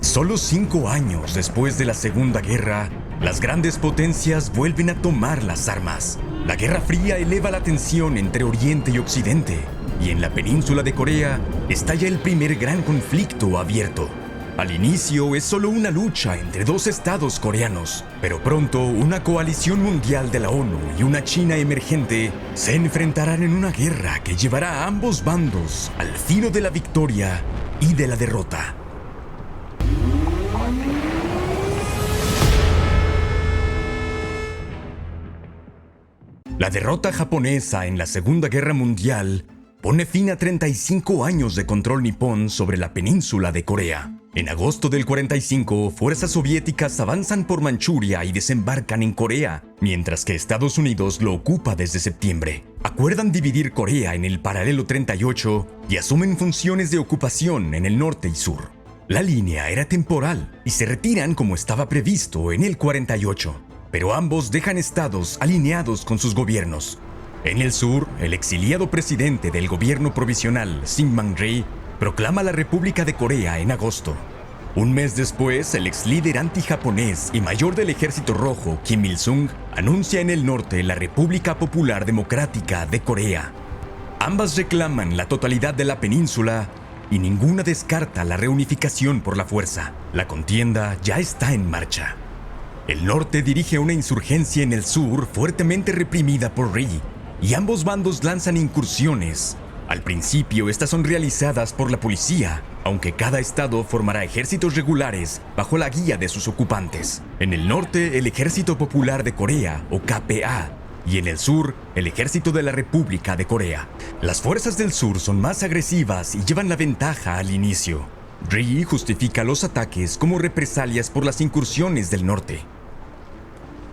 Solo 5 años después de la Segunda Guerra, las grandes potencias vuelven a tomar las armas. La Guerra Fría eleva la tensión entre Oriente y Occidente, y en la península de Corea estalla el primer gran conflicto abierto. Al inicio es solo una lucha entre dos estados coreanos, pero pronto una coalición mundial de la ONU y una China emergente se enfrentarán en una guerra que llevará a ambos bandos al filo de la victoria y de la derrota. La derrota japonesa en la Segunda Guerra Mundial pone fin a 35 años de control nipón sobre la península de Corea. En agosto del 45, fuerzas soviéticas avanzan por Manchuria y desembarcan en Corea, mientras que Estados Unidos lo ocupa desde septiembre. Acuerdan dividir Corea en el paralelo 38 y asumen funciones de ocupación en el norte y sur. La línea era temporal y se retiran como estaba previsto en el 48. Pero ambos dejan estados alineados con sus gobiernos. En el sur, el exiliado presidente del gobierno provisional, Syngman Rhee, proclama la República de Corea en agosto. Un mes después, el ex líder antijaponés y mayor del Ejército Rojo, Kim Il-sung, anuncia en el norte la República Popular Democrática de Corea. Ambas reclaman la totalidad de la península y ninguna descarta la reunificación por la fuerza. La contienda ya está en marcha. El norte dirige una insurgencia en el sur fuertemente reprimida por Rhee, y ambos bandos lanzan incursiones. Al principio, estas son realizadas por la policía, aunque cada estado formará ejércitos regulares bajo la guía de sus ocupantes. En el norte, el Ejército Popular de Corea, o KPA, y en el sur, el Ejército de la República de Corea. Las fuerzas del sur son más agresivas y llevan la ventaja al inicio. Rhee justifica los ataques como represalias por las incursiones del norte.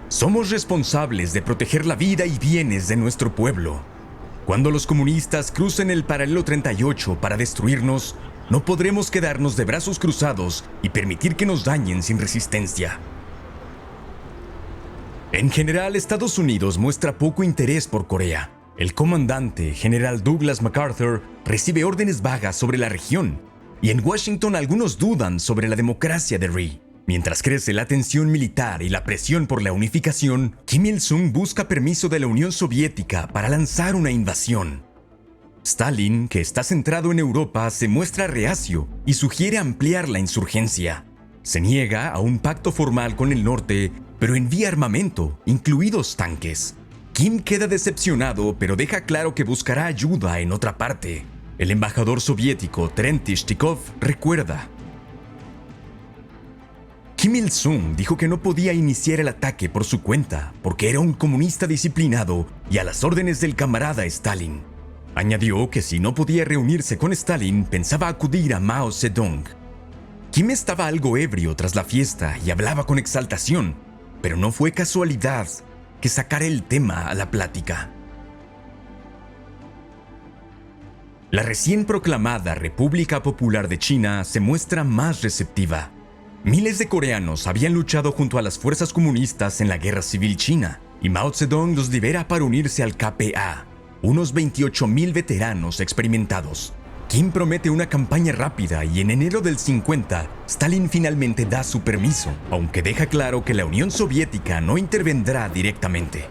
Somos responsables de proteger la vida y bienes de nuestro pueblo. Cuando los comunistas crucen el paralelo 38 para destruirnos, no podremos quedarnos de brazos cruzados y permitir que nos dañen sin resistencia. En general, Estados Unidos muestra poco interés por Corea. El comandante, general Douglas MacArthur, recibe órdenes vagas sobre la región, y en Washington algunos dudan sobre la democracia de Rhee. Mientras crece la tensión militar y la presión por la unificación, Kim Il-sung busca permiso de la Unión Soviética para lanzar una invasión. Stalin, que está centrado en Europa, se muestra reacio y sugiere ampliar la insurgencia. Se niega a un pacto formal con el norte, pero envía armamento, incluidos tanques. Kim queda decepcionado, pero deja claro que buscará ayuda en otra parte. El embajador soviético Terent Tishtikov recuerda: Kim Il-sung dijo que no podía iniciar el ataque por su cuenta porque era un comunista disciplinado y a las órdenes del camarada Stalin. Añadió que si no podía reunirse con Stalin, pensaba acudir a Mao Zedong. Kim estaba algo ebrio tras la fiesta y hablaba con exaltación, pero no fue casualidad que sacara el tema a la plática. La recién proclamada República Popular de China se muestra más receptiva. Miles de coreanos habían luchado junto a las fuerzas comunistas en la Guerra Civil China, y Mao Zedong los libera para unirse al KPA, unos 28,000 veteranos experimentados. Kim promete una campaña rápida y en enero del 50, Stalin finalmente da su permiso, aunque deja claro que la Unión Soviética no intervendrá directamente.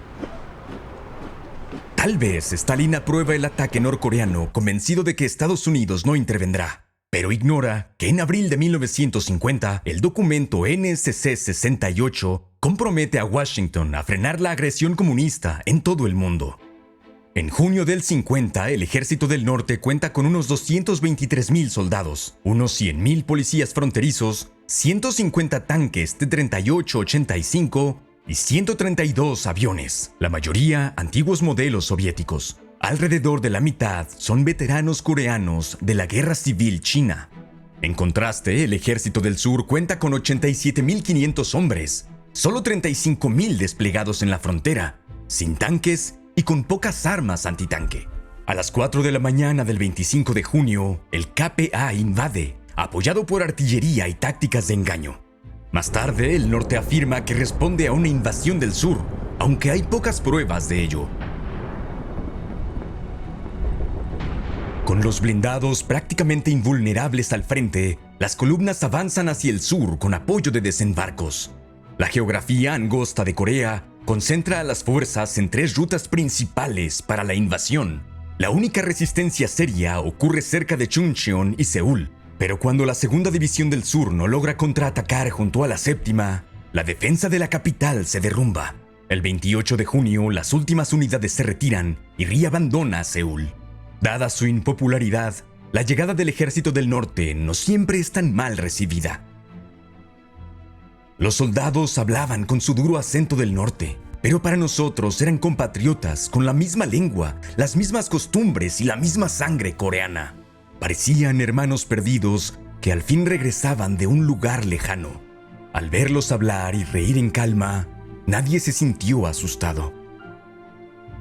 Tal vez Stalin aprueba el ataque norcoreano convencido de que Estados Unidos no intervendrá, pero ignora que en abril de 1950 el documento NSC-68 compromete a Washington a frenar la agresión comunista en todo el mundo. En junio del 50, el Ejército del Norte cuenta con unos 223,000 soldados, unos 100,000 policías fronterizos, 150 tanques T-38-85 y 132 aviones, la mayoría antiguos modelos soviéticos. Alrededor de la mitad son veteranos coreanos de la Guerra Civil China. En contraste, el Ejército del Sur cuenta con 87,500 hombres, solo 35,000 desplegados en la frontera, sin tanques y con pocas armas antitanque. A las 4 de la mañana del 25 de junio, el KPA invade, apoyado por artillería y tácticas de engaño. Más tarde, el norte afirma que responde a una invasión del sur, aunque hay pocas pruebas de ello. Con los blindados prácticamente invulnerables al frente, Las columnas avanzan hacia el sur con apoyo de desembarcos. La geografía angosta de Corea concentra a las fuerzas en 3 rutas principales para la invasión. La única resistencia seria ocurre cerca de Chuncheon y Seúl, pero cuando la segunda división del sur no logra contraatacar junto a la séptima, la defensa de la capital se derrumba. El 28 de junio, las últimas unidades se retiran y Ri abandona Seúl. Dada su impopularidad, la llegada del ejército del norte no siempre es tan mal recibida. Los soldados hablaban con su duro acento del norte, pero para nosotros eran compatriotas con la misma lengua, las mismas costumbres y la misma sangre coreana. Parecían hermanos perdidos que al fin regresaban de un lugar lejano. Al verlos hablar y reír en calma, nadie se sintió asustado.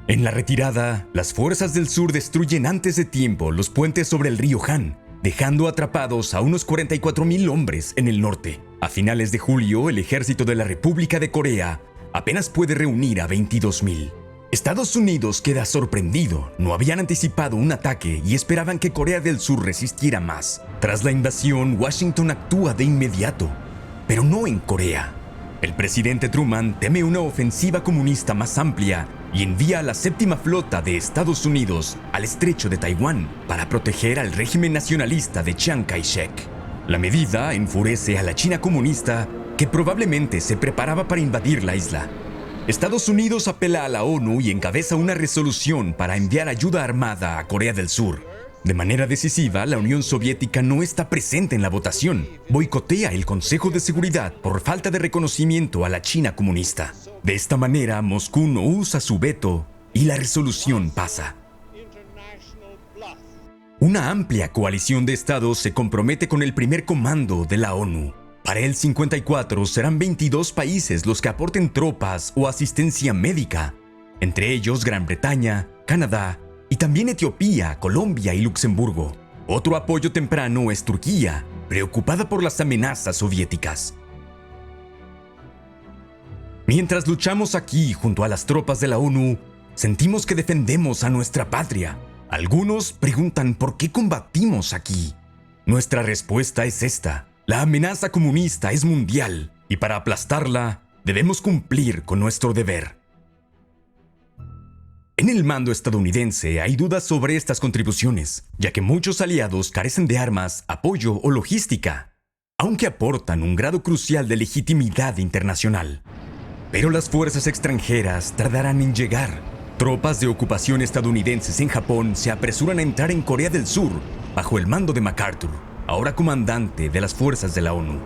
En la retirada, las fuerzas del sur destruyen antes de tiempo los puentes sobre el río Han, dejando atrapados a unos 44,000 hombres en el norte. A finales de julio, el ejército de la República de Corea apenas puede reunir a 22,000. Estados Unidos queda sorprendido. No habían anticipado un ataque y esperaban que Corea del Sur resistiera más. Tras la invasión, Washington actúa de inmediato, pero no en Corea. El presidente Truman teme una ofensiva comunista más amplia y envía a la séptima flota de Estados Unidos al estrecho de Taiwán para proteger al régimen nacionalista de Chiang Kai-shek. La medida enfurece a la China comunista, que probablemente se preparaba para invadir la isla. Estados Unidos apela a la ONU y encabeza una resolución para enviar ayuda armada a Corea del Sur. De manera decisiva, la Unión Soviética no está presente en la votación. Boicotea el Consejo de Seguridad por falta de reconocimiento a la China comunista. De esta manera, Moscú no usa su veto y la resolución pasa. Una amplia coalición de estados se compromete con el primer comando de la ONU. Para el 54 serán 22 países los que aporten tropas o asistencia médica, entre ellos Gran Bretaña, Canadá y también Etiopía, Colombia y Luxemburgo. Otro apoyo temprano es Turquía, preocupada por las amenazas soviéticas. Mientras luchamos aquí junto a las tropas de la ONU, sentimos que defendemos a nuestra patria. Algunos preguntan por qué combatimos aquí. Nuestra respuesta es esta: la amenaza comunista es mundial y para aplastarla debemos cumplir con nuestro deber. En el mando estadounidense hay dudas sobre estas contribuciones, ya que muchos aliados carecen de armas, apoyo o logística, aunque aportan un grado crucial de legitimidad internacional. Pero las fuerzas extranjeras tardarán en llegar. Tropas de ocupación estadounidenses en Japón se apresuran a entrar en Corea del Sur bajo el mando de MacArthur, ahora comandante de las fuerzas de la ONU.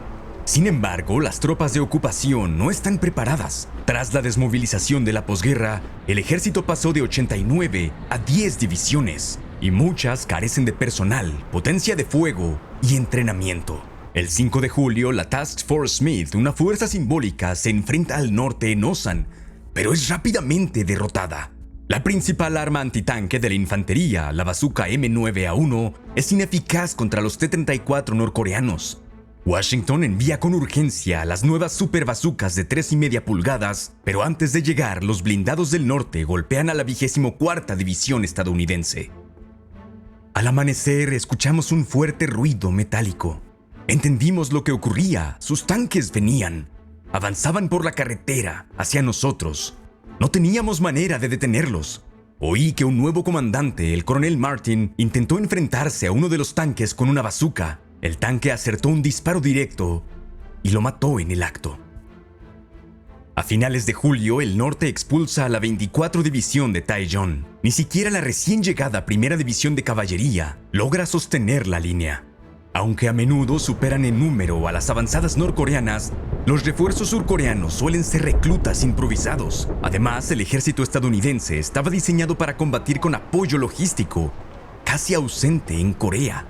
Sin embargo, las tropas de ocupación no están preparadas. Tras la desmovilización de la posguerra, el ejército pasó de 89 a 10 divisiones, y muchas carecen de personal, potencia de fuego y entrenamiento. El 5 de julio, la Task Force Smith, una fuerza simbólica, se enfrenta al norte en Osan, pero es rápidamente derrotada. La principal arma antitanque de la infantería, la bazooka M9A1, es ineficaz contra los T-34 norcoreanos. Washington envía con urgencia las nuevas superbazucas de 3,5 pulgadas, pero antes de llegar, los blindados del norte golpean a la 24ª División estadounidense. Al amanecer, escuchamos un fuerte ruido metálico. Entendimos lo que ocurría. Sus tanques venían. Avanzaban por la carretera hacia nosotros. No teníamos manera de detenerlos. Oí que un nuevo comandante, el coronel Martin, intentó enfrentarse a uno de los tanques con una bazooka. El tanque acertó un disparo directo y lo mató en el acto. A finales de julio, el norte expulsa a la 24 División de Taejong. Ni siquiera la recién llegada Primera División de Caballería logra sostener la línea. Aunque a menudo superan en número a las avanzadas norcoreanas, los refuerzos surcoreanos suelen ser reclutas improvisados. Además, el ejército estadounidense estaba diseñado para combatir con apoyo logístico, casi ausente en Corea.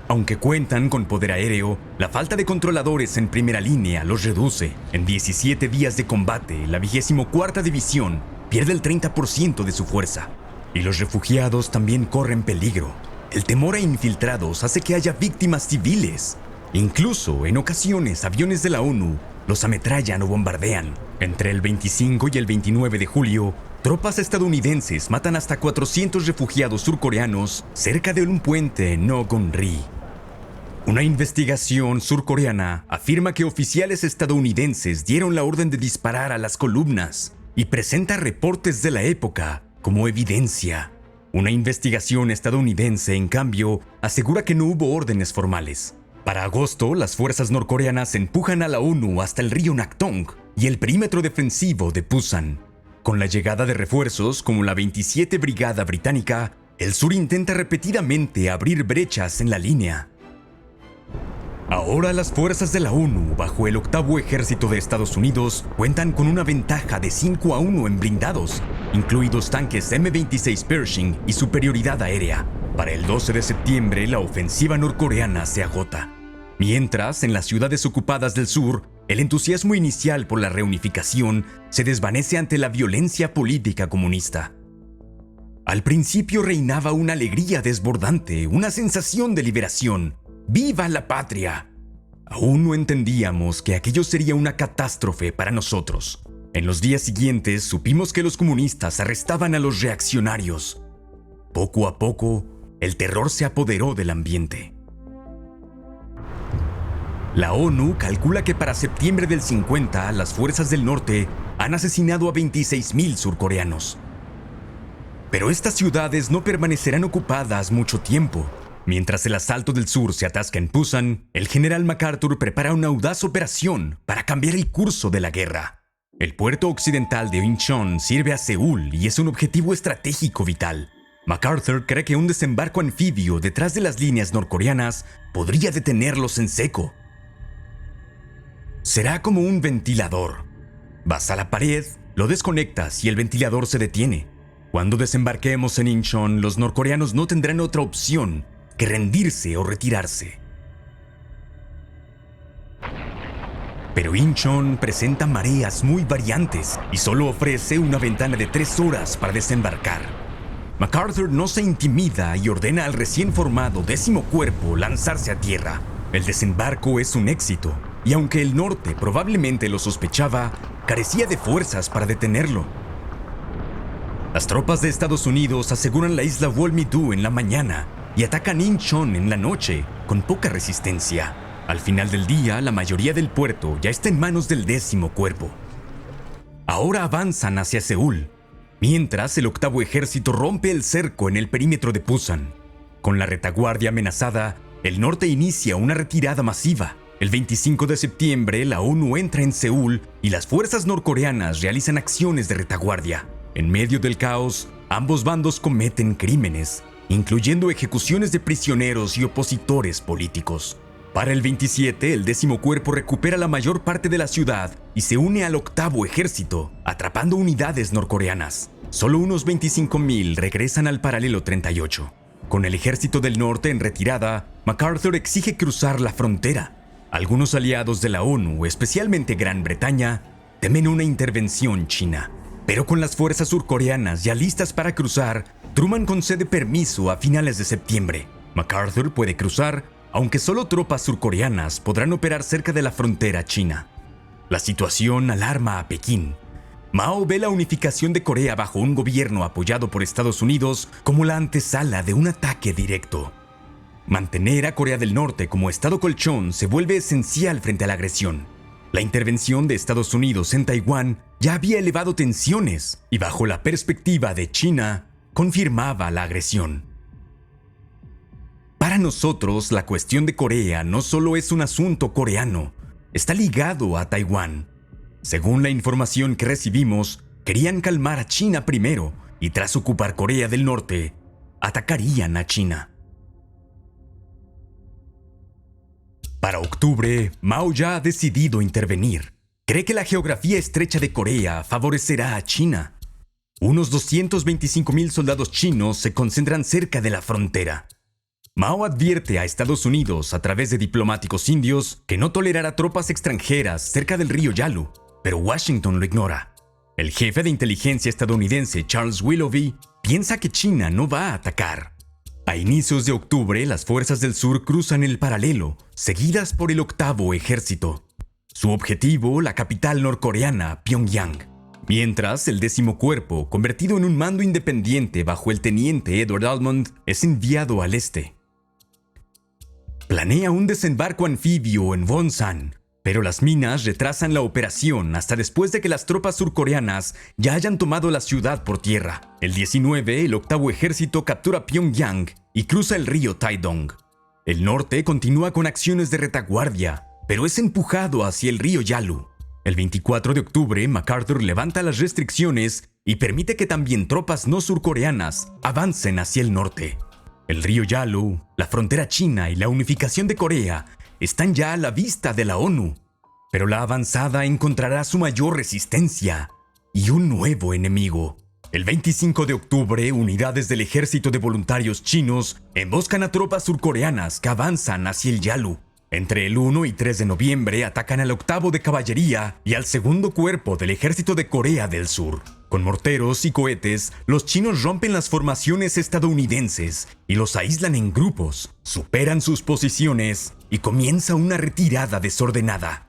Aunque cuentan con poder aéreo, la falta de controladores en primera línea los reduce. En 17 días de combate, la 24ª División pierde el 30% de su fuerza. Y los refugiados también corren peligro. El temor a infiltrados hace que haya víctimas civiles. Incluso, en ocasiones, aviones de la ONU los ametrallan o bombardean. Entre el 25 y el 29 de julio, tropas estadounidenses matan hasta 400 refugiados surcoreanos cerca de un puente en Nogon-ri. Una investigación surcoreana afirma que oficiales estadounidenses dieron la orden de disparar a las columnas y presenta reportes de la época como evidencia. Una investigación estadounidense, en cambio, asegura que no hubo órdenes formales. Para agosto, las fuerzas norcoreanas empujan a la ONU hasta el río Naktong y el perímetro defensivo de Pusan. Con la llegada de refuerzos como la 27 Brigada Británica, el sur intenta repetidamente abrir brechas en la línea. Ahora las fuerzas de la ONU, bajo el octavo ejército de Estados Unidos, cuentan con una ventaja de 5-1 en blindados, incluidos tanques M-26 Pershing y superioridad aérea. Para el 12 de septiembre, la ofensiva norcoreana se agota. Mientras, en las ciudades ocupadas del sur, el entusiasmo inicial por la reunificación se desvanece ante la violencia política comunista. Al principio reinaba una alegría desbordante, una sensación de liberación. ¡Viva la patria! Aún no entendíamos que aquello sería una catástrofe para nosotros. En los días siguientes supimos que los comunistas arrestaban a los reaccionarios. Poco a poco, el terror se apoderó del ambiente. La ONU calcula que para septiembre del 50, las fuerzas del norte han asesinado a 26,000 surcoreanos. Pero estas ciudades no permanecerán ocupadas mucho tiempo. Mientras el asalto del sur se atasca en Pusan, el general MacArthur prepara una audaz operación para cambiar el curso de la guerra. El puerto occidental de Incheon sirve a Seúl y es un objetivo estratégico vital. MacArthur cree que un desembarco anfibio detrás de las líneas norcoreanas podría detenerlos en seco. Será como un ventilador. Vas a la pared, lo desconectas y el ventilador se detiene. Cuando desembarquemos en Incheon, los norcoreanos no tendrán otra opción que rendirse o retirarse. Pero Incheon presenta mareas muy variantes y solo ofrece una ventana de 3 horas para desembarcar. MacArthur no se intimida y ordena al recién formado 10º Cuerpo lanzarse a tierra. El desembarco es un éxito, y aunque el norte probablemente lo sospechaba, carecía de fuerzas para detenerlo. Las tropas de Estados Unidos aseguran la isla Wolmi-do en la mañana y atacan Incheon en la noche, con poca resistencia. Al final del día, la mayoría del puerto ya está en manos del 10º Cuerpo. Ahora avanzan hacia Seúl, mientras el octavo ejército rompe el cerco en el perímetro de Pusan. Con la retaguardia amenazada, el norte inicia una retirada masiva. El 25 de septiembre, la ONU entra en Seúl y las fuerzas norcoreanas realizan acciones de retaguardia. En medio del caos, ambos bandos cometen crímenes, incluyendo ejecuciones de prisioneros y opositores políticos. Para el 27, el 10º Cuerpo recupera la mayor parte de la ciudad y se une al octavo ejército, atrapando unidades norcoreanas. Solo unos 25,000 regresan al paralelo 38. Con el ejército del norte en retirada, MacArthur exige cruzar la frontera. Algunos aliados de la ONU, especialmente Gran Bretaña, temen una intervención china. Pero con las fuerzas surcoreanas ya listas para cruzar, Truman concede permiso a finales de septiembre. MacArthur puede cruzar, aunque solo tropas surcoreanas podrán operar cerca de la frontera china. La situación alarma a Pekín. Mao ve la unificación de Corea bajo un gobierno apoyado por Estados Unidos como la antesala de un ataque directo. Mantener a Corea del Norte como estado colchón se vuelve esencial frente a la agresión. La intervención de Estados Unidos en Taiwán ya había elevado tensiones y bajo la perspectiva de China, confirmaba la agresión. Para nosotros, la cuestión de Corea no solo es un asunto coreano, está ligado a Taiwán. Según la información que recibimos, querían calmar a China primero y tras ocupar Corea del Norte, atacarían a China. Para octubre, Mao ya ha decidido intervenir. Cree que la geografía estrecha de Corea favorecerá a China. Unos 225,000 soldados chinos se concentran cerca de la frontera. Mao advierte a Estados Unidos a través de diplomáticos indios que no tolerará tropas extranjeras cerca del río Yalu, pero Washington lo ignora. El jefe de inteligencia estadounidense Charles Willoughby piensa que China no va a atacar. A inicios de octubre, las fuerzas del sur cruzan el paralelo, seguidas por el octavo ejército. Su objetivo, la capital norcoreana, Pyongyang. Mientras, el 10º Cuerpo, convertido en un mando independiente bajo el teniente Edward Almond, es enviado al este. planea un desembarco anfibio en Wonsan, pero las minas retrasan la operación hasta después de que las tropas surcoreanas ya hayan tomado la ciudad por tierra. El 19, el octavo ejército captura Pyongyang y cruza el río Taedong. El norte continúa con acciones de retaguardia, pero es empujado hacia el río Yalu. El 24 de octubre, MacArthur levanta las restricciones y permite que también tropas no surcoreanas avancen hacia el norte. El río Yalu, la frontera china y la unificación de Corea están ya a la vista de la ONU, pero la avanzada encontrará su mayor resistencia y un nuevo enemigo. El 25 de octubre, unidades del ejército de voluntarios chinos emboscan a tropas surcoreanas que avanzan hacia el Yalu. Entre el 1 y 3 de noviembre atacan al octavo de caballería y al segundo cuerpo del ejército de Corea del Sur. Con morteros y cohetes, los chinos rompen las formaciones estadounidenses y los aíslan en grupos, superan sus posiciones y comienza una retirada desordenada.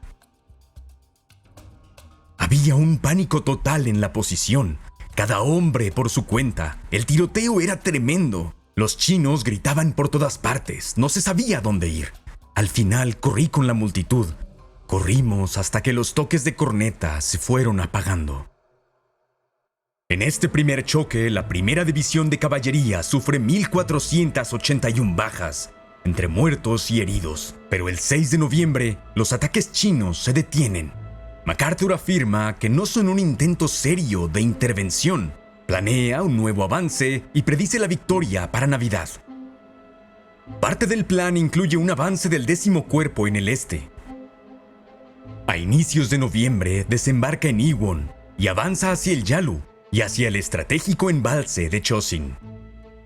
Había un pánico total en la posición, cada hombre por su cuenta. El tiroteo era tremendo. Los chinos gritaban por todas partes, no se sabía dónde ir. Al final corrí con la multitud. Corrimos hasta que los toques de corneta se fueron apagando. En este primer choque, la primera división de caballería sufre 1,481 bajas, entre muertos y heridos. Pero el 6 de noviembre, los ataques chinos se detienen. MacArthur afirma que no son un intento serio de intervención. Planea un nuevo avance y predice la victoria para Navidad. Parte del plan incluye un avance del 10º cuerpo en el este. A inicios de noviembre desembarca en Iwon y avanza hacia el Yalu y hacia el estratégico embalse de Chosin.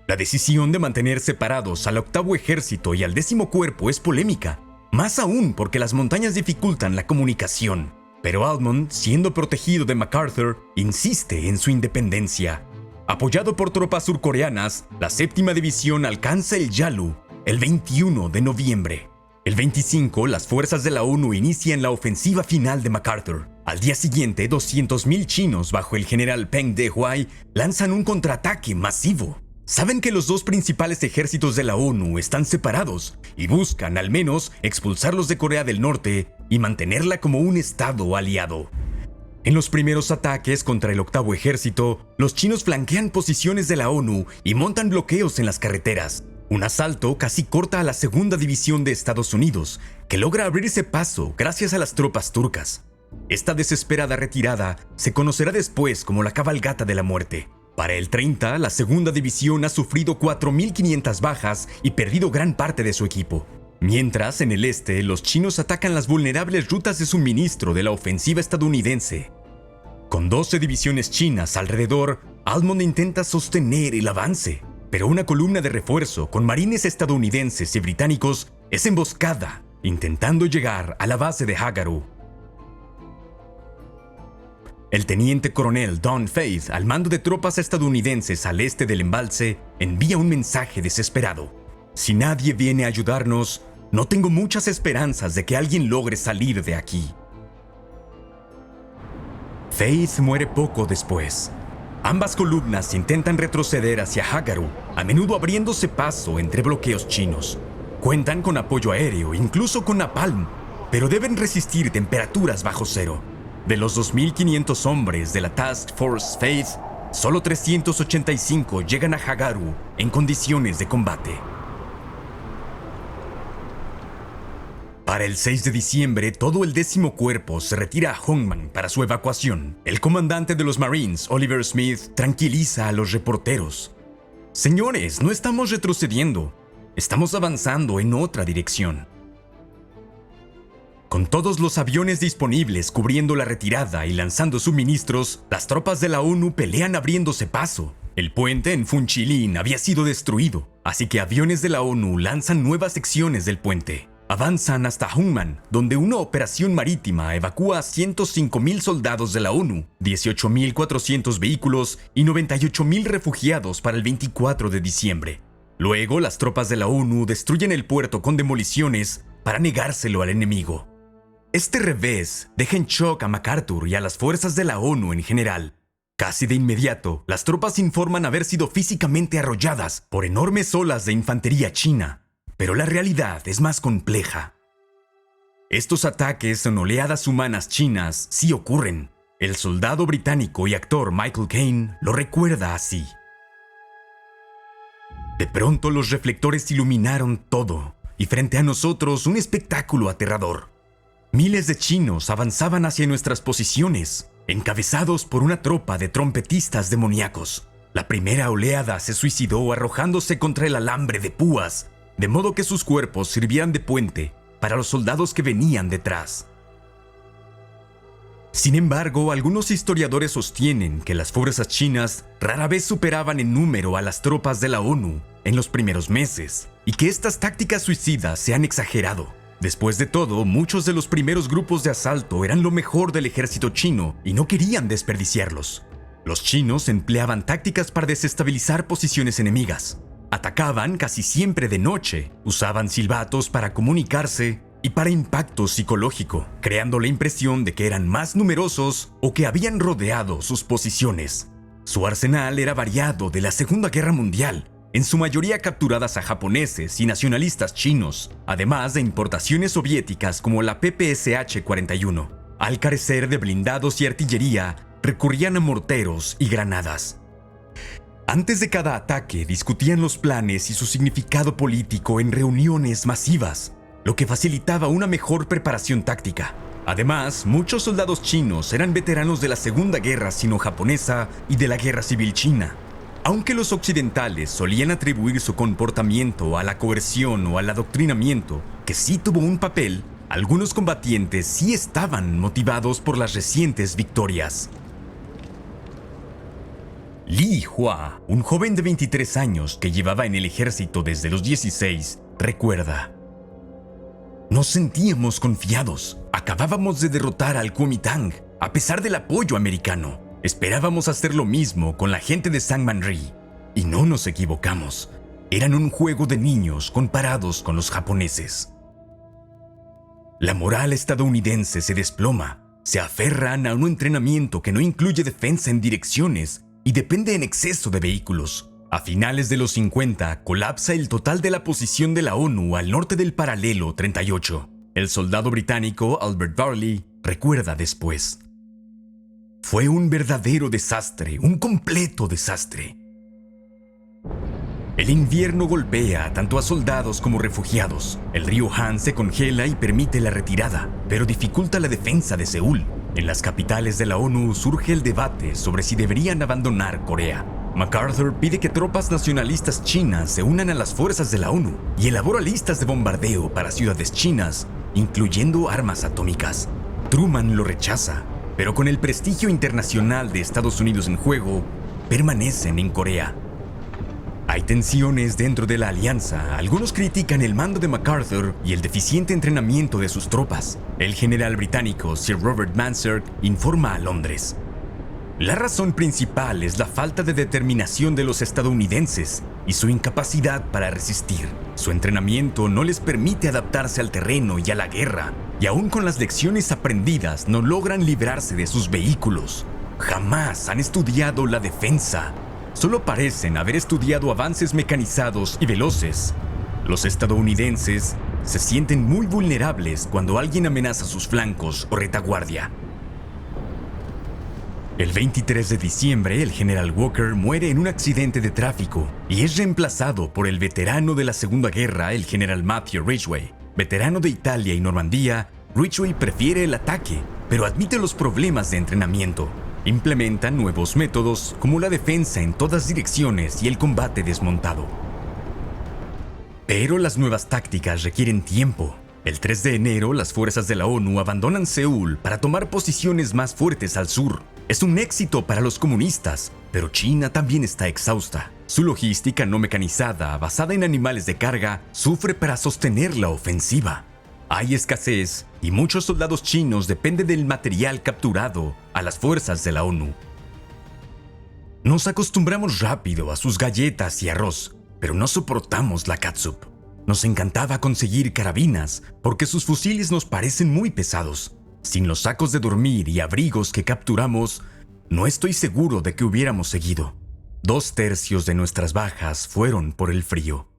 La decisión de mantener separados al octavo ejército y al 10º cuerpo es polémica, más aún porque las montañas dificultan la comunicación. Pero Almond, siendo protegido de MacArthur, insiste en su independencia. Apoyado por tropas surcoreanas, la 7ª división alcanza el Yalu el 21 de noviembre. El 25, las fuerzas de la ONU inician la ofensiva final de MacArthur. Al día siguiente, 200,000 chinos bajo el general Peng Dehuai lanzan un contraataque masivo. Saben que los dos principales ejércitos de la ONU están separados y buscan, al menos, expulsarlos de Corea del Norte y mantenerla como un estado aliado. En los primeros ataques contra el octavo ejército, los chinos flanquean posiciones de la ONU y montan bloqueos en las carreteras. Un asalto casi corta a la 2ª división de Estados Unidos, que logra abrirse paso gracias a las tropas turcas. Esta desesperada retirada se conocerá después como la Cabalgata de la Muerte. Para el 30, la 2ª división ha sufrido 4,500 bajas y perdido gran parte de su equipo. Mientras, en el este, los chinos atacan las vulnerables rutas de suministro de la ofensiva estadounidense. Con 12 divisiones chinas alrededor, Almond intenta sostener el avance, pero una columna de refuerzo con marines estadounidenses y británicos es emboscada, intentando llegar a la base de Hagaru. El teniente coronel Don Faith, al mando de tropas estadounidenses al este del embalse, envía un mensaje desesperado. Si nadie viene a ayudarnos, no tengo muchas esperanzas de que alguien logre salir de aquí. Faith muere poco después. Ambas columnas intentan retroceder hacia Hagaru, a menudo abriéndose paso entre bloqueos chinos. Cuentan con apoyo aéreo, incluso con napalm, pero deben resistir temperaturas bajo cero. De los 2,500 hombres de la Task Force Faith, solo 385 llegan a Hagaru en condiciones de combate. Para el 6 de diciembre, todo el 10º cuerpo se retira a Hongman para su evacuación. El comandante de los Marines, Oliver Smith, tranquiliza a los reporteros. Señores, no estamos retrocediendo, estamos avanzando en otra dirección. Con todos los aviones disponibles cubriendo la retirada y lanzando suministros, las tropas de la ONU pelean abriéndose paso. El puente en Funchilin había sido destruido, así que aviones de la ONU lanzan nuevas secciones del puente. Avanzan hasta Hongman, donde una operación marítima evacúa a 105,000 soldados de la ONU, 18,400 vehículos y 98,000 refugiados para el 24 de diciembre. Luego, las tropas de la ONU destruyen el puerto con demoliciones para negárselo al enemigo. Este revés deja en shock a MacArthur y a las fuerzas de la ONU en general. Casi de inmediato, las tropas informan haber sido físicamente arrolladas por enormes olas de infantería china. pero la realidad es más compleja. Estos ataques en oleadas humanas chinas sí ocurren. El soldado británico y actor Michael Caine lo recuerda así. De pronto los reflectores iluminaron todo, y frente a nosotros un espectáculo aterrador. Miles de chinos avanzaban hacia nuestras posiciones, encabezados por una tropa de trompetistas demoníacos. La primera oleada se suicidó arrojándose contra el alambre de púas, de modo que sus cuerpos sirvieran de puente para los soldados que venían detrás. Sin embargo, algunos historiadores sostienen que las fuerzas chinas rara vez superaban en número a las tropas de la ONU en los primeros meses, y que estas tácticas suicidas se han exagerado. Después de todo, muchos de los primeros grupos de asalto eran lo mejor del ejército chino y no querían desperdiciarlos. Los chinos empleaban tácticas para desestabilizar posiciones enemigas. Atacaban casi siempre de noche, usaban silbatos para comunicarse y para impacto psicológico, creando la impresión de que eran más numerosos o que habían rodeado sus posiciones. Su arsenal era variado de la Segunda Guerra Mundial, en su mayoría capturadas a japoneses y nacionalistas chinos, además de importaciones soviéticas como la PPSH-41. Al carecer de blindados y artillería, recurrían a morteros y granadas. Antes de cada ataque, discutían los planes y su significado político en reuniones masivas, lo que facilitaba una mejor preparación táctica. Además, muchos soldados chinos eran veteranos de la Segunda Guerra Sino-Japonesa y de la Guerra Civil China. Aunque los occidentales solían atribuir su comportamiento a la coerción o al adoctrinamiento, que sí tuvo un papel, algunos combatientes sí estaban motivados por las recientes victorias. Li Hua, un joven de 23 años que llevaba en el ejército desde los 16, recuerda: "Nos sentíamos confiados. Acabábamos de derrotar al Kuomintang, a pesar del apoyo americano. Esperábamos hacer lo mismo con la gente de Sangman-ri. Y no nos equivocamos. Eran un juego de niños comparados con los japoneses." La moral estadounidense se desploma. Se aferran a un entrenamiento que no incluye defensa en direcciones y depende en exceso de vehículos. A finales de los 50, colapsa el total de la posición de la ONU al norte del paralelo 38. El soldado británico Albert Varley recuerda después: "Fue un verdadero desastre, un completo desastre. El invierno golpea tanto a soldados como refugiados. El río Han se congela y permite la retirada, pero dificulta la defensa de Seúl. En las capitales de la ONU surge el debate sobre si deberían abandonar Corea. MacArthur pide que tropas nacionalistas chinas se unan a las fuerzas de la ONU y elabora listas de bombardeo para ciudades chinas, incluyendo armas atómicas. Truman lo rechaza, pero con el prestigio internacional de Estados Unidos en juego, permanecen en Corea. Hay tensiones dentro de la alianza. Algunos critican el mando de MacArthur y el deficiente entrenamiento de sus tropas. El general británico Sir Robert Mansard informa a Londres: "La razón principal es la falta de determinación de los estadounidenses y su incapacidad para resistir. Su entrenamiento no les permite adaptarse al terreno y a la guerra, y aún con las lecciones aprendidas no logran librarse de sus vehículos. Jamás han estudiado la defensa. Solo parecen haber estudiado avances mecanizados y veloces. Los estadounidenses se sienten muy vulnerables cuando alguien amenaza sus flancos o retaguardia." El 23 de diciembre, el general Walker muere en un accidente de tráfico y es reemplazado por el veterano de la Segunda Guerra, el general Matthew Ridgway. Veterano de Italia y Normandía, Ridgway prefiere el ataque, pero admite los problemas de entrenamiento. Implementan nuevos métodos como la defensa en todas direcciones y el combate desmontado. Pero las nuevas tácticas requieren tiempo. El 3 de enero, las fuerzas de la ONU abandonan Seúl para tomar posiciones más fuertes al sur. Es un éxito para los comunistas, pero China también está exhausta. Su logística no mecanizada, basada en animales de carga, sufre para sostener la ofensiva. Hay escasez y muchos soldados chinos dependen del material capturado a las fuerzas de la ONU. Nos acostumbramos rápido a sus galletas y arroz, pero no soportamos la catsup. Nos encantaba conseguir carabinas porque sus fusiles nos parecen muy pesados. Sin los sacos de dormir y abrigos que capturamos, no estoy seguro de que hubiéramos seguido. 2/3 de nuestras bajas fueron por el frío.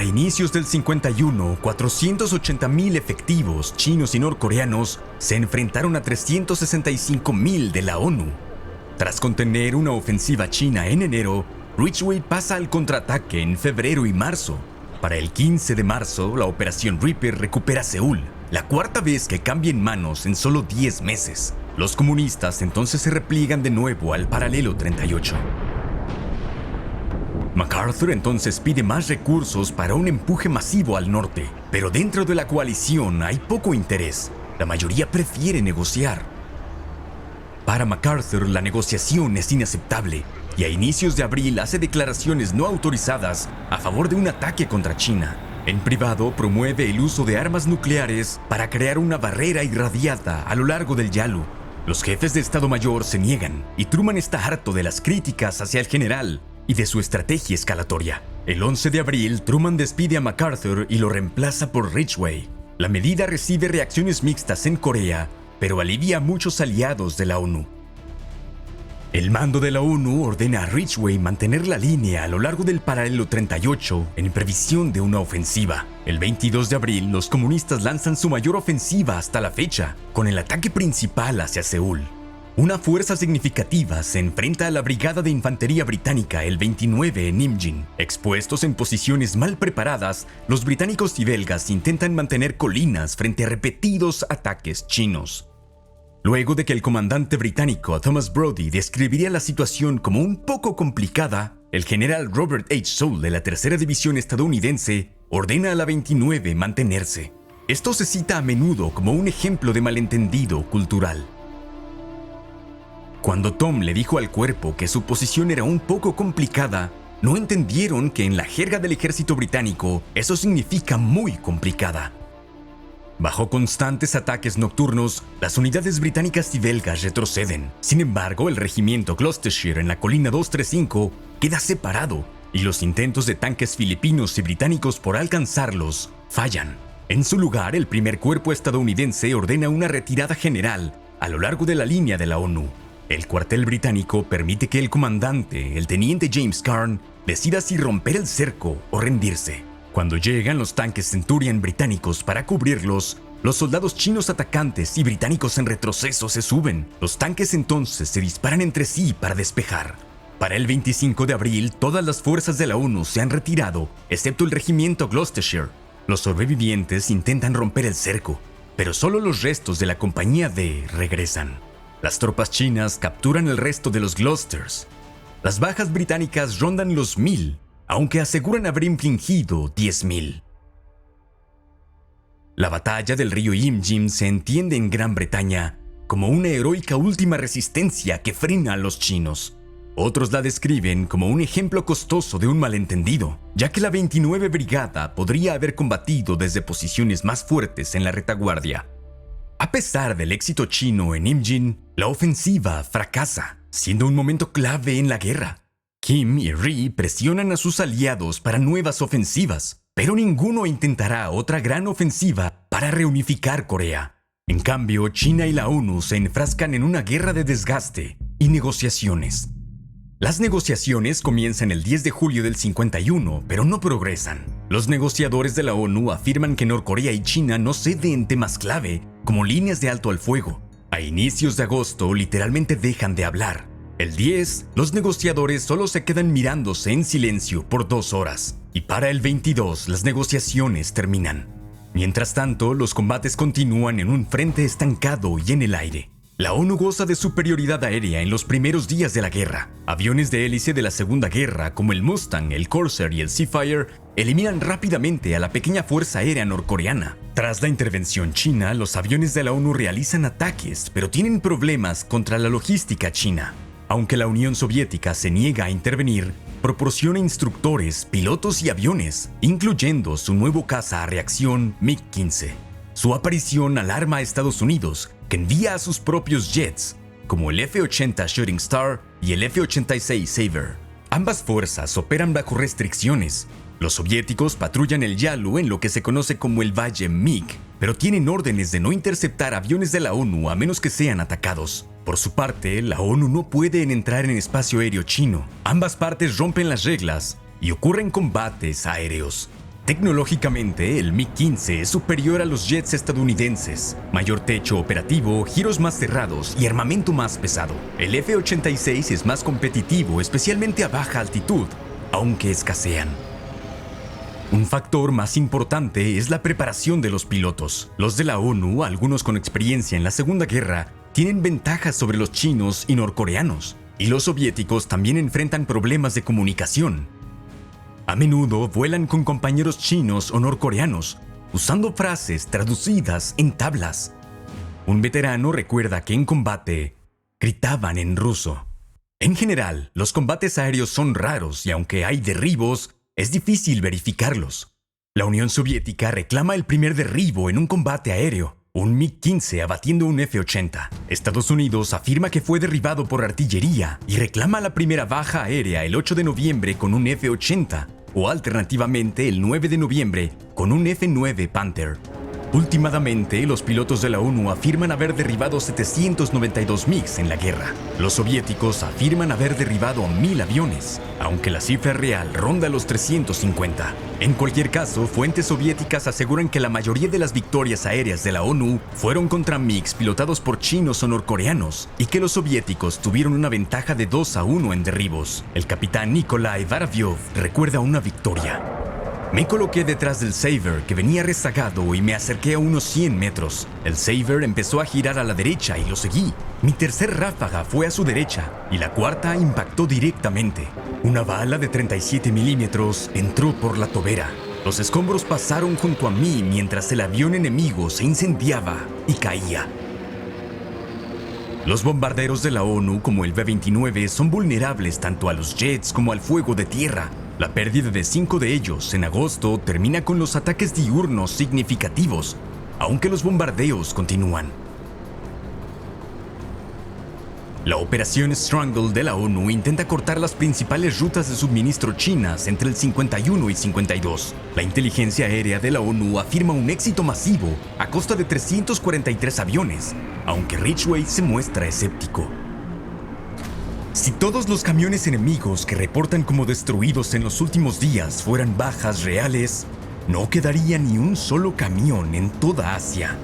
inicios del 51, 480,000 efectivos chinos y norcoreanos se enfrentaron a 365,000 de la ONU. Tras contener una ofensiva china en enero, Ridgway pasa al contraataque en febrero y marzo. Para el 15 de marzo, la Operación Reaper recupera Seúl, la cuarta vez que cambia en manos en solo 10 meses. Los comunistas entonces se repliegan de nuevo al paralelo 38. MacArthur entonces pide más recursos para un empuje masivo al norte, pero dentro de la coalición hay poco interés. La mayoría prefiere negociar. Para MacArthur, la negociación es inaceptable y a inicios de abril hace declaraciones no autorizadas a favor de un ataque contra China. En privado, promueve el uso de armas nucleares para crear una barrera irradiada a lo largo del Yalu. Los jefes de Estado Mayor se niegan y Truman está harto de las críticas hacia el general y de su estrategia escalatoria. El 11 de abril, Truman despide a MacArthur y lo reemplaza por Ridgway. La medida recibe reacciones mixtas en Corea, pero alivia a muchos aliados de la ONU. El mando de la ONU ordena a Ridgway mantener la línea a lo largo del paralelo 38 en previsión de una ofensiva. El 22 de abril, los comunistas lanzan su mayor ofensiva hasta la fecha, con el ataque principal hacia Seúl. Una fuerza significativa se enfrenta a la Brigada de Infantería Británica el 29 en Imjin. Expuestos en posiciones mal preparadas, los británicos y belgas intentan mantener colinas frente a repetidos ataques chinos. Luego de que el comandante británico Thomas Brodie describiría la situación como un poco complicada, el general Robert H. Soule de la Tercera División estadounidense ordena a la 29 mantenerse. Esto se cita a menudo como un ejemplo de malentendido cultural. Cuando Tom le dijo al cuerpo que su posición era un poco complicada, no entendieron que en la jerga del ejército británico eso significa muy complicada. Bajo constantes ataques nocturnos, las unidades británicas y belgas retroceden. Sin embargo, el regimiento Gloucestershire en la colina 235 queda separado y los intentos de tanques filipinos y británicos por alcanzarlos fallan. En su lugar, el primer cuerpo estadounidense ordena una retirada general a lo largo de la línea de la ONU. El cuartel británico permite que el comandante, el teniente James Carn, decida si romper el cerco o rendirse. Cuando llegan los tanques Centurion británicos para cubrirlos, los soldados chinos atacantes y británicos en retroceso se suben. Los tanques entonces se disparan entre sí para despejar. Para el 25 de abril, todas las fuerzas de la ONU se han retirado, excepto el regimiento Gloucestershire. Los sobrevivientes intentan romper el cerco, pero solo los restos de la compañía D regresan. Las tropas chinas capturan el resto de los Gloucesters. Las bajas británicas rondan los 1,000, aunque aseguran haber infligido 10,000. La batalla del río Imjin se entiende en Gran Bretaña como una heroica última resistencia que frena a los chinos. Otros la describen como un ejemplo costoso de un malentendido, ya que la 29 Brigada podría haber combatido desde posiciones más fuertes en la retaguardia. A pesar del éxito chino en Imjin, la ofensiva fracasa, siendo un momento clave en la guerra. Kim y Ri presionan a sus aliados para nuevas ofensivas, pero ninguno intentará otra gran ofensiva para reunificar Corea. En cambio, China y la ONU se enfrascan en una guerra de desgaste y negociaciones. Las negociaciones comienzan el 10 de julio del 51, pero no progresan. Los negociadores de la ONU afirman que Norcorea y China no ceden en temas clave, como líneas de alto al fuego. A inicios de agosto, literalmente dejan de hablar. El 10, los negociadores solo se quedan mirándose en silencio por 2 horas. Y para el 22, las negociaciones terminan. Mientras tanto, los combates continúan en un frente estancado y en el aire. La ONU goza de superioridad aérea en los primeros días de la guerra. Aviones de hélice de la Segunda Guerra, como el Mustang, el Corsair y el Seafire, eliminan rápidamente a la pequeña fuerza aérea norcoreana. Tras la intervención china, los aviones de la ONU realizan ataques, pero tienen problemas contra la logística china. Aunque la Unión Soviética se niega a intervenir, proporciona instructores, pilotos y aviones, incluyendo su nuevo caza a reacción MiG-15. Su aparición alarma a Estados Unidos, que envía a sus propios jets, como el F-80 Shooting Star y el F-86 Sabre. Ambas fuerzas operan bajo restricciones. Los soviéticos patrullan el Yalu en lo que se conoce como el Valle MiG, pero tienen órdenes de no interceptar aviones de la ONU a menos que sean atacados. Por su parte, la ONU no puede entrar en espacio aéreo chino. Ambas partes rompen las reglas y ocurren combates aéreos. Tecnológicamente, el MiG-15 es superior a los jets estadounidenses. Mayor techo operativo, giros más cerrados y armamento más pesado. El F-86 es más competitivo, especialmente a baja altitud, aunque escasean. Un factor más importante es la preparación de los pilotos. Los de la ONU, algunos con experiencia en la Segunda Guerra, tienen ventajas sobre los chinos y norcoreanos. Y los soviéticos también enfrentan problemas de comunicación. A menudo vuelan con compañeros chinos o norcoreanos, usando frases traducidas en tablas. Un veterano recuerda que en combate gritaban en ruso. En general, los combates aéreos son raros y aunque hay derribos, es difícil verificarlos. La Unión Soviética reclama el primer derribo en un combate aéreo, un MiG-15 abatiendo un F-80. Estados Unidos afirma que fue derribado por artillería y reclama la primera baja aérea el 8 de noviembre con un F-80 o alternativamente el 9 de noviembre con un F-9 Panther. Últimamente, los pilotos de la ONU afirman haber derribado 792 MiGs en la guerra. Los soviéticos afirman haber derribado a 1000 aviones, aunque la cifra real ronda los 350. En cualquier caso, fuentes soviéticas aseguran que la mayoría de las victorias aéreas de la ONU fueron contra MiGs pilotados por chinos o norcoreanos, y que los soviéticos tuvieron una ventaja de 2-1 en derribos. El capitán Nikolai Varavyov recuerda una victoria. Me coloqué detrás del Saber, que venía rezagado, y me acerqué a unos 100 metros. El Saber empezó a girar a la derecha y lo seguí. Mi tercer ráfaga fue a su derecha y la cuarta impactó directamente. Una bala de 37 milímetros entró por la tobera. Los escombros pasaron junto a mí mientras el avión enemigo se incendiaba y caía. Los bombarderos de la ONU, como el B-29, son vulnerables tanto a los jets como al fuego de tierra. La pérdida de 5 de ellos en agosto termina con los ataques diurnos significativos, aunque los bombardeos continúan. La operación Strangle de la ONU intenta cortar las principales rutas de suministro chinas entre el 51 y 52. La inteligencia aérea de la ONU afirma un éxito masivo a costa de 343 aviones, aunque Ridgway se muestra escéptico. Si todos los camiones enemigos que reportan como destruidos en los últimos días fueran bajas reales, no quedaría ni un solo camión en toda Asia.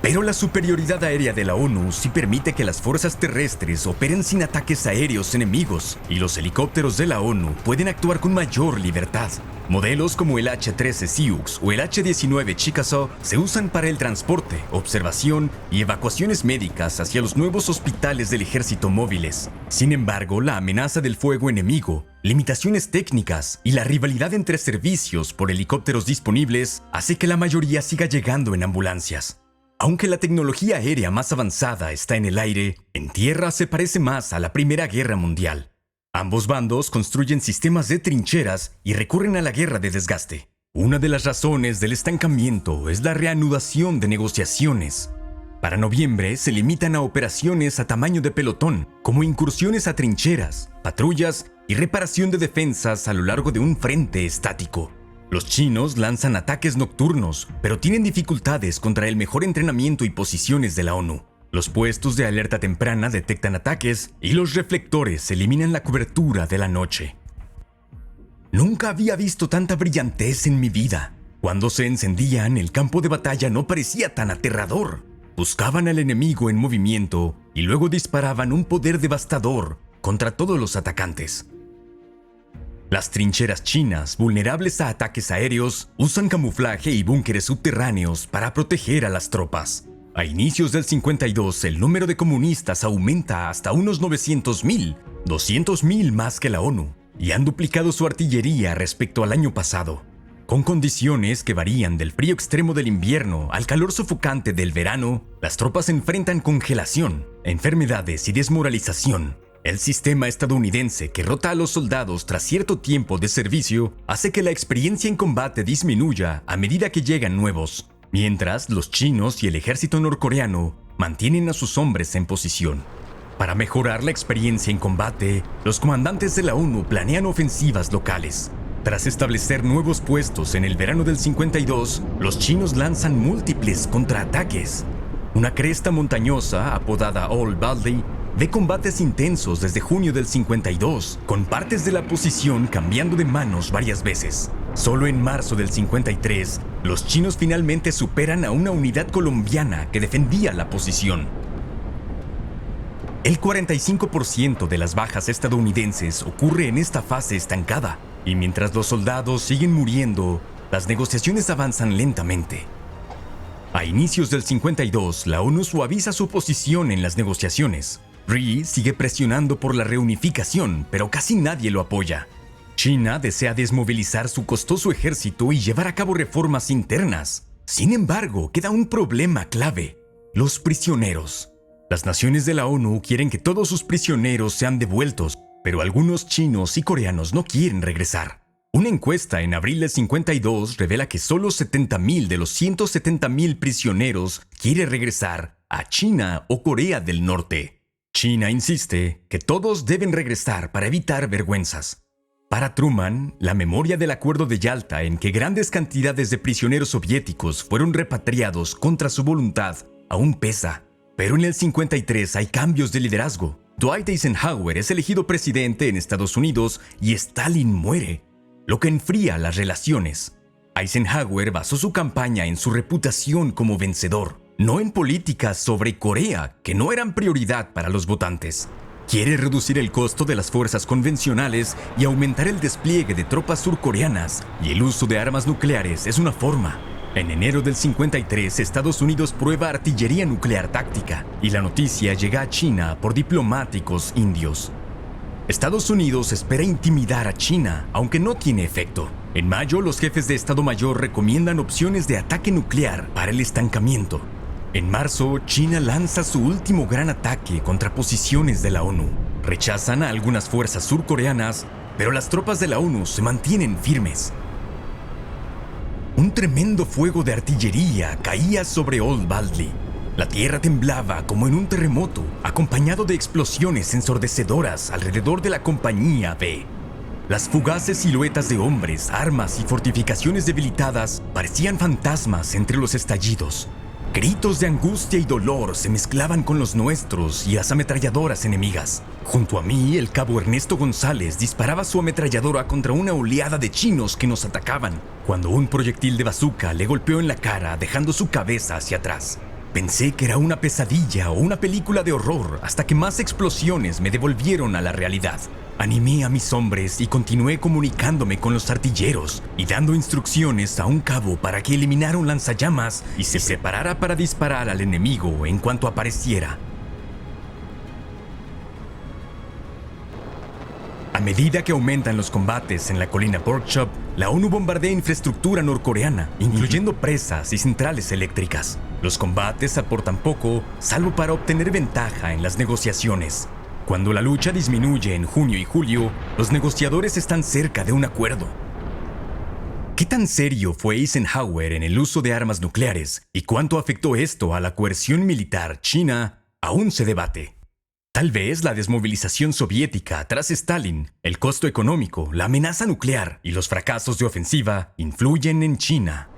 Pero la superioridad aérea de la ONU sí permite que las fuerzas terrestres operen sin ataques aéreos enemigos, y los helicópteros de la ONU pueden actuar con mayor libertad. Modelos como el H-13 Sioux o el H-19 Chickasaw se usan para el transporte, observación y evacuaciones médicas hacia los nuevos hospitales del ejército móviles. Sin embargo, la amenaza del fuego enemigo, limitaciones técnicas y la rivalidad entre servicios por helicópteros disponibles hace que la mayoría siga llegando en ambulancias. Aunque la tecnología aérea más avanzada está en el aire, en tierra se parece más a la Primera Guerra Mundial. Ambos bandos construyen sistemas de trincheras y recurren a la guerra de desgaste. Una de las razones del estancamiento es la reanudación de negociaciones. Para noviembre se limitan a operaciones a tamaño de pelotón, como incursiones a trincheras, patrullas y reparación de defensas a lo largo de un frente estático. Los chinos lanzan ataques nocturnos, pero tienen dificultades contra el mejor entrenamiento y posiciones de la ONU. Los puestos de alerta temprana detectan ataques y los reflectores eliminan la cobertura de la noche. Nunca había visto tanta brillantez en mi vida. Cuando se encendían, el campo de batalla no parecía tan aterrador. Buscaban al enemigo en movimiento y luego disparaban un poder devastador contra todos los atacantes. Las trincheras chinas, vulnerables a ataques aéreos, usan camuflaje y búnkeres subterráneos para proteger a las tropas. A inicios del 52, el número de comunistas aumenta hasta unos 900,000, 200,000 más que la ONU, y han duplicado su artillería respecto al año pasado. Con condiciones que varían del frío extremo del invierno al calor sofocante del verano, las tropas enfrentan congelación, enfermedades y desmoralización. El sistema estadounidense que rota a los soldados tras cierto tiempo de servicio hace que la experiencia en combate disminuya a medida que llegan nuevos, mientras los chinos y el ejército norcoreano mantienen a sus hombres en posición. Para mejorar la experiencia en combate, los comandantes de la ONU planean ofensivas locales. Tras establecer nuevos puestos en el verano del 52, los chinos lanzan múltiples contraataques. Una cresta montañosa apodada Old Valley ve combates intensos desde junio del 52, con partes de la posición cambiando de manos varias veces. Solo en marzo del 53, los chinos finalmente superan a una unidad colombiana que defendía la posición. El 45% de las bajas estadounidenses ocurre en esta fase estancada, y mientras los soldados siguen muriendo, las negociaciones avanzan lentamente. A inicios del 52, la ONU suaviza su posición en las negociaciones. Rhee sigue presionando por la reunificación, pero casi nadie lo apoya. China desea desmovilizar su costoso ejército y llevar a cabo reformas internas. Sin embargo, queda un problema clave: los prisioneros. Las naciones de la ONU quieren que todos sus prisioneros sean devueltos, pero algunos chinos y coreanos no quieren regresar. Una encuesta en abril del 52 revela que solo 70,000 de los 170,000 prisioneros quieren regresar a China o Corea del Norte. China insiste que todos deben regresar para evitar vergüenzas. Para Truman, la memoria del Acuerdo de Yalta, en que grandes cantidades de prisioneros soviéticos fueron repatriados contra su voluntad, aún pesa. Pero en el 53 hay cambios de liderazgo. Dwight Eisenhower es elegido presidente en Estados Unidos y Stalin muere, lo que enfría las relaciones. Eisenhower basó su campaña en su reputación como vencedor, no en políticas sobre Corea, que no eran prioridad para los votantes. Quiere reducir el costo de las fuerzas convencionales y aumentar el despliegue de tropas surcoreanas, y el uso de armas nucleares es una forma. En enero del 53, Estados Unidos prueba artillería nuclear táctica, y la noticia llega a China por diplomáticos indios. Estados Unidos espera intimidar a China, aunque no tiene efecto. En mayo, los jefes de Estado Mayor recomiendan opciones de ataque nuclear para el estancamiento. En marzo, China lanza su último gran ataque contra posiciones de la ONU. Rechazan a algunas fuerzas surcoreanas, pero las tropas de la ONU se mantienen firmes. Un tremendo fuego de artillería caía sobre Old Baldy. La tierra temblaba como en un terremoto, acompañado de explosiones ensordecedoras alrededor de la Compañía B. Las fugaces siluetas de hombres, armas y fortificaciones debilitadas parecían fantasmas entre los estallidos. Gritos de angustia y dolor se mezclaban con los nuestros y las ametralladoras enemigas. Junto a mí, el cabo Ernesto González disparaba su ametralladora contra una oleada de chinos que nos atacaban, cuando un proyectil de bazooka le golpeó en la cara, dejando su cabeza hacia atrás. Pensé que era una pesadilla o una película de horror, hasta que más explosiones me devolvieron a la realidad. Animé a mis hombres y continué comunicándome con los artilleros y dando instrucciones a un cabo para que eliminara un lanzallamas y se preparara para disparar al enemigo en cuanto apareciera. A medida que aumentan los combates en la colina Pork Chop, la ONU bombardea infraestructura norcoreana, incluyendo presas y centrales eléctricas. Los combates aportan poco, salvo para obtener ventaja en las negociaciones. Cuando la lucha disminuye en junio y julio, los negociadores están cerca de un acuerdo. ¿Qué tan serio fue Eisenhower en el uso de armas nucleares y cuánto afectó esto a la coerción militar china? Aún se debate. Tal vez la desmovilización soviética tras Stalin, el costo económico, la amenaza nuclear y los fracasos de ofensiva influyen en China.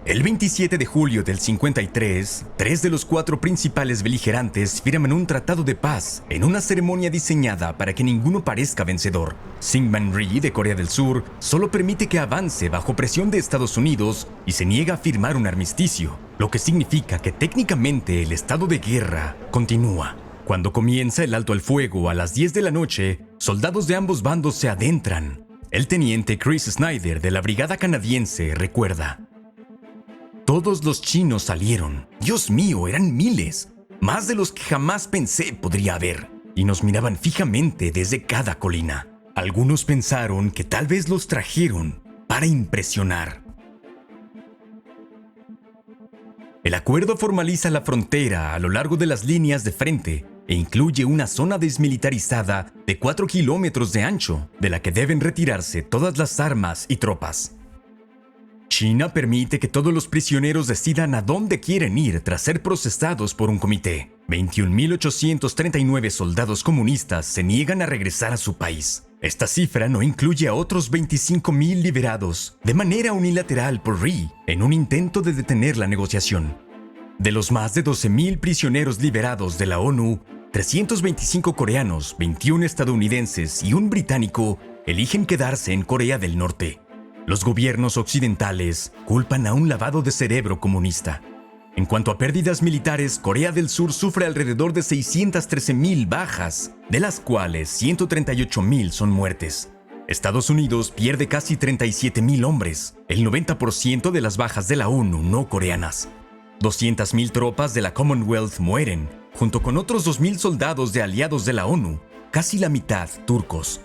El 27 de julio del 53, 3 de los 4 principales beligerantes firman un tratado de paz en una ceremonia diseñada para que ninguno parezca vencedor. Syngman Rhee, de Corea del Sur, solo permite que avance bajo presión de Estados Unidos y se niega a firmar un armisticio, lo que significa que técnicamente el estado de guerra continúa. Cuando comienza el alto al fuego a las 10 de la noche, soldados de ambos bandos se adentran. El teniente Chris Snyder de la Brigada Canadiense recuerda: todos los chinos salieron. Dios mío, eran miles. Más de los que jamás pensé podría haber. Y nos miraban fijamente desde cada colina. Algunos pensaron que tal vez los trajeron para impresionar. El acuerdo formaliza la frontera a lo largo de las líneas de frente e incluye una zona desmilitarizada de 4 kilómetros de ancho, de la que deben retirarse todas las armas y tropas. China permite que todos los prisioneros decidan a dónde quieren ir tras ser procesados por un comité. 21,839 soldados comunistas se niegan a regresar a su país. Esta cifra no incluye a otros 25,000 liberados de manera unilateral por Rhee en un intento de detener la negociación. De los más de 12,000 prisioneros liberados de la ONU, 325 coreanos, 21 estadounidenses y un británico eligen quedarse en Corea del Norte. Los gobiernos occidentales culpan a un lavado de cerebro comunista. En cuanto a pérdidas militares, Corea del Sur sufre alrededor de 613,000 bajas, de las cuales 138,000 son muertes. Estados Unidos pierde casi 37,000 hombres, el 90% de las bajas de la ONU no coreanas. 200,000 tropas de la Commonwealth mueren, junto con otros 2,000 soldados de aliados de la ONU, casi la mitad turcos.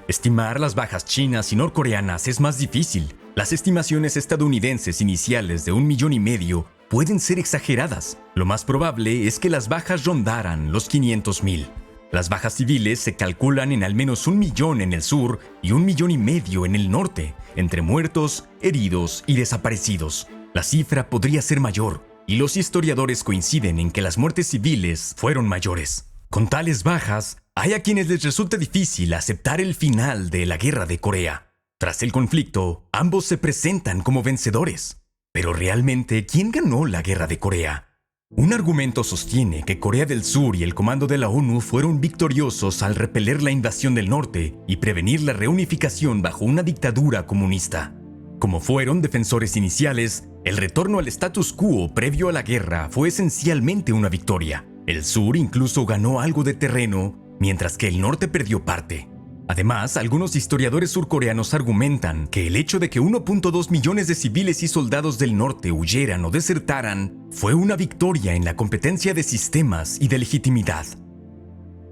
Estimar las bajas chinas y norcoreanas es más difícil. Las estimaciones estadounidenses iniciales de 1,5 millones pueden ser exageradas. Lo más probable es que las bajas rondaran los 500,000. Las bajas civiles se calculan en al menos 1 millón en el sur y 1,5 millones en el norte, entre muertos, heridos y desaparecidos. La cifra podría ser mayor, y los historiadores coinciden en que las muertes civiles fueron mayores. Con tales bajas, hay a quienes les resulta difícil aceptar el final de la Guerra de Corea. Tras el conflicto, ambos se presentan como vencedores. Pero realmente, ¿quién ganó la Guerra de Corea? Un argumento sostiene que Corea del Sur y el comando de la ONU fueron victoriosos al repeler la invasión del norte y prevenir la reunificación bajo una dictadura comunista. Como fueron defensores iniciales, el retorno al status quo previo a la guerra fue esencialmente una victoria. El sur incluso ganó algo de terreno, mientras que el norte perdió parte. Además, algunos historiadores surcoreanos argumentan que el hecho de que 1.2 millones de civiles y soldados del norte huyeran o desertaran fue una victoria en la competencia de sistemas y de legitimidad.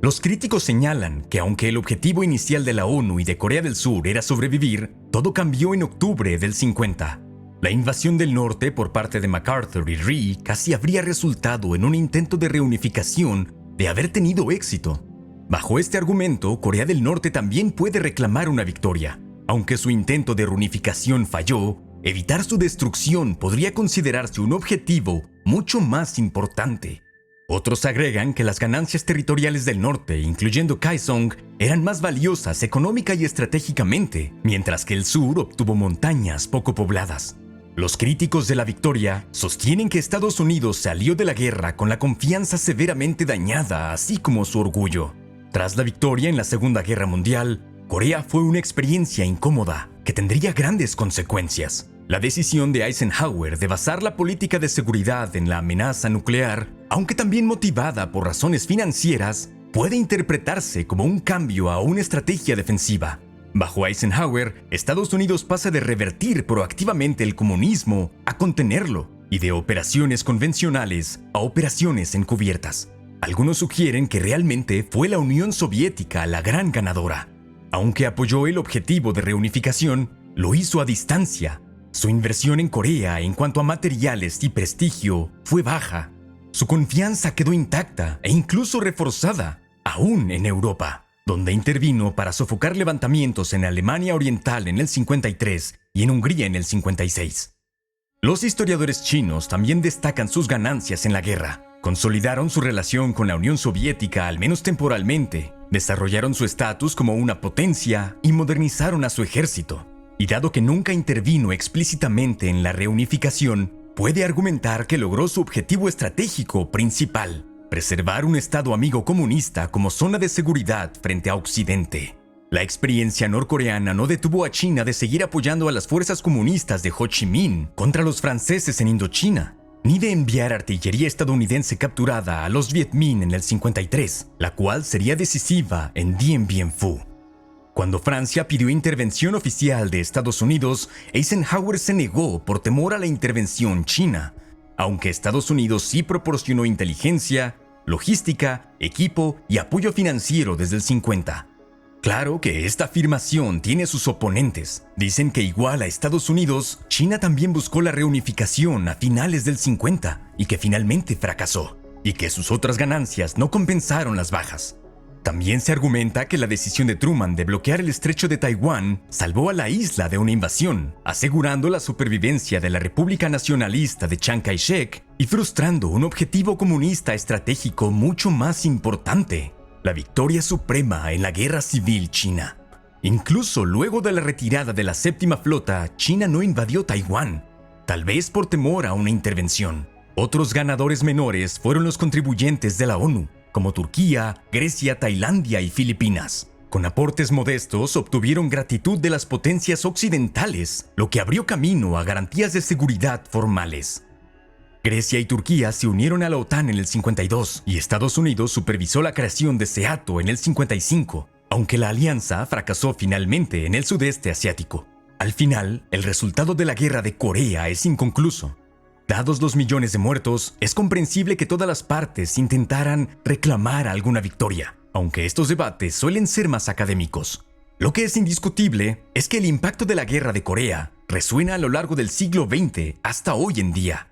Los críticos señalan que aunque el objetivo inicial de la ONU y de Corea del Sur era sobrevivir, todo cambió en octubre del 50. La invasión del norte por parte de MacArthur y Rhee casi habría resultado en un intento de reunificación de haber tenido éxito. Bajo este argumento, Corea del Norte también puede reclamar una victoria. Aunque su intento de reunificación falló, evitar su destrucción podría considerarse un objetivo mucho más importante. Otros agregan que las ganancias territoriales del norte, incluyendo Kaesong, eran más valiosas económica y estratégicamente, mientras que el sur obtuvo montañas poco pobladas. Los críticos de la victoria sostienen que Estados Unidos salió de la guerra con la confianza severamente dañada, así como su orgullo. Tras la victoria en la Segunda Guerra Mundial, Corea fue una experiencia incómoda que tendría grandes consecuencias. La decisión de Eisenhower de basar la política de seguridad en la amenaza nuclear, aunque también motivada por razones financieras, puede interpretarse como un cambio a una estrategia defensiva. Bajo Eisenhower, Estados Unidos pasa de revertir proactivamente el comunismo a contenerlo, y de operaciones convencionales a operaciones encubiertas. Algunos sugieren que realmente fue la Unión Soviética la gran ganadora. Aunque apoyó el objetivo de reunificación, lo hizo a distancia. Su inversión en Corea en cuanto a materiales y prestigio fue baja. Su confianza quedó intacta e incluso reforzada, aún en Europa, donde intervino para sofocar levantamientos en Alemania Oriental en el 53 y en Hungría en el 56. Los historiadores chinos también destacan sus ganancias en la guerra. Consolidaron su relación con la Unión Soviética, al menos temporalmente, desarrollaron su estatus como una potencia y modernizaron a su ejército. Y dado que nunca intervino explícitamente en la reunificación, puede argumentar que logró su objetivo estratégico principal: preservar un Estado amigo comunista como zona de seguridad frente a Occidente. La experiencia norcoreana no detuvo a China de seguir apoyando a las fuerzas comunistas de Ho Chi Minh contra los franceses en Indochina, ni de enviar artillería estadounidense capturada a los Viet Minh en el 53, la cual sería decisiva en Dien Bien Phu. Cuando Francia pidió intervención oficial de Estados Unidos, Eisenhower se negó por temor a la intervención china, aunque Estados Unidos sí proporcionó inteligencia, logística, equipo y apoyo financiero desde el 50. Claro que esta afirmación tiene sus oponentes. Dicen que igual a Estados Unidos, China también buscó la reunificación a finales del 50 y que finalmente fracasó, y que sus otras ganancias no compensaron las bajas. También se argumenta que la decisión de Truman de bloquear el estrecho de Taiwán salvó a la isla de una invasión, asegurando la supervivencia de la República Nacionalista de Chiang Kai-shek y frustrando un objetivo comunista estratégico mucho más importante: la victoria suprema en la Guerra Civil China. Incluso luego de la retirada de la Séptima Flota, China no invadió Taiwán, tal vez por temor a una intervención. Otros ganadores menores fueron los contribuyentes de la ONU, como Turquía, Grecia, Tailandia y Filipinas. Con aportes modestos obtuvieron gratitud de las potencias occidentales, lo que abrió camino a garantías de seguridad formales. Grecia y Turquía se unieron a la OTAN en el 52 y Estados Unidos supervisó la creación de SEATO en el 55, aunque la alianza fracasó finalmente en el sudeste asiático. Al final, el resultado de la guerra de Corea es inconcluso. Dados los millones de muertos, es comprensible que todas las partes intentaran reclamar alguna victoria, aunque estos debates suelen ser más académicos. Lo que es indiscutible es que el impacto de la guerra de Corea resuena a lo largo del siglo XX hasta hoy en día.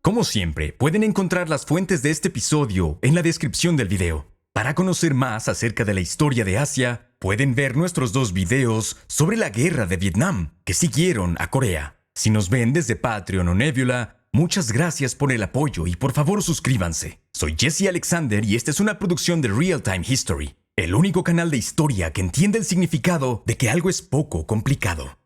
Como siempre, pueden encontrar las fuentes de este episodio en la descripción del video. Para conocer más acerca de la historia de Asia, pueden ver nuestros 2 videos sobre la guerra de Vietnam que siguieron a Corea. Si nos ven desde Patreon o Nebula, muchas gracias por el apoyo y por favor suscríbanse. Soy Jesse Alexander y esta es una producción de Real Time History, el único canal de historia que entiende el significado de que algo es poco complicado.